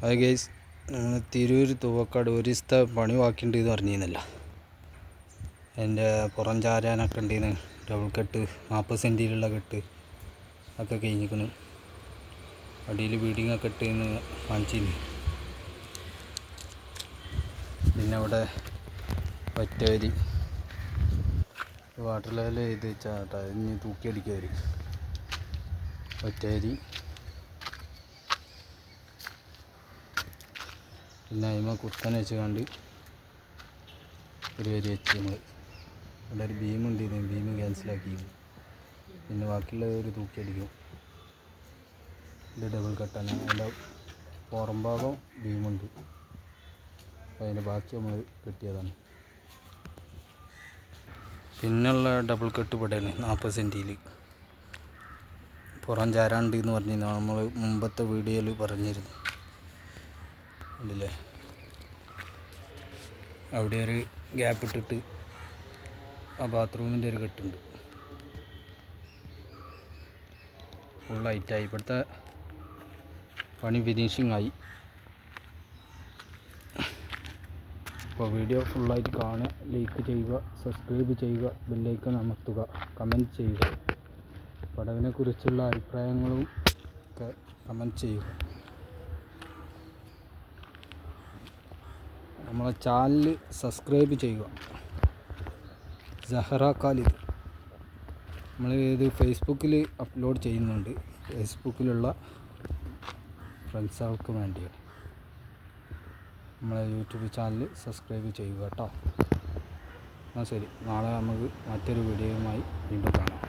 Hi guys, Tirur Thoovakkad ഒരു ദിവസത്തെ പണി ബാക്കിയുണ്ട് എന്ന് പറഞ്ഞിരുന്നല്ല. എൻ്റെ പുറം ചാരാനൊക്കെ ഉണ്ടെന്ന് ഡബിൾ കെട്ട് 40 സെൻറ്റിലുള്ള കെട്ട് ഒക്കെ കഴിഞ്ഞിരിക്കുന്നു. അടിയിൽ ബീഡിങ്ങൊക്കെ ഇട്ടെന്ന് കാണിച്ചിരുന്നു. പിന്നെ ഇവിടെ ഒറ്റവരി വാട്ടർ ലെവൽ ചെയ്ത് വെച്ചാൽ ഇനി തൂക്കിയടിക്കുക വരും. ഒറ്റവരി പിന്നെ അതിമ കുത്തനെ വെച്ച് കണ്ട് ഒരു വരി വെച്ച് നമ്മൾ ഇവിടെ ഒരു ബീമുണ്ട്. ബീം ക്യാൻസലാക്കി. പിന്നെ ബാക്കിയുള്ള ഒരു തൂക്കിയടിക്കും. ഇത് ഡബിൾ കട്ടാണ്. അതിൻ്റെ പുറം ഭാഗം ബീമുണ്ട്. അപ്പോൾ അതിൻ്റെ ബാക്കി നമ്മൾ കെട്ടിയതാണ്. പിന്നുള്ള ഡബിൾ കെട്ട് ഇവിടെയാണ് 40 സെൻറ്റിയിൽ പുറം ചാരാണ്ട് എന്ന് പറഞ്ഞിരുന്നു. നമ്മൾ മുമ്പത്തെ വീഡിയോയിൽ പറഞ്ഞിരുന്നു. ഉണ്ടല്ലേ, അവിടെ ഒരു ഗ്യാപ്പ് ഇട്ടിട്ട് ആ ബാത്റൂമിൻ്റെ ഒരു കെട്ടുണ്ട്. ഫുൾ ലൈറ്റായി. ഇപ്പോഴത്തെ പണി ഫിനിഷിങ് ആയി. അപ്പോൾ വീഡിയോ ഫുള്ളായിട്ട് കാണുക, ലൈക്ക് ചെയ്യുക, സബ്സ്ക്രൈബ് ചെയ്യുക, ബെല്ലൈക്കൺ അമർത്തുക, കമൻറ്റ് ചെയ്യുക. പടവിനെക്കുറിച്ചുള്ള അഭിപ്രായങ്ങളും ഒക്കെ കമൻറ്റ് ചെയ്യുക. നമ്മളെ ചാനൽ സബ്സ്ക്രൈബ് ചെയ്യുക. സഹറ ഖാലിദ് നമ്മൾ ഇത് ഫേസ്ബുക്കിൽ അപ്ലോഡ് ചെയ്യുന്നുണ്ട്. ഫേസ്ബുക്കിലുള്ള ഫ്രണ്ട്സുകൾക്ക് വേണ്ടിയാണ്. നമ്മളെ യൂട്യൂബ് ചാനൽ സബ്സ്ക്രൈബ് ചെയ്യുക കേട്ടോ. എന്നാൽ ശരി, നാളെ നമുക്ക് മറ്റൊരു വീഡിയോയുമായി വീണ്ടും കാണാം.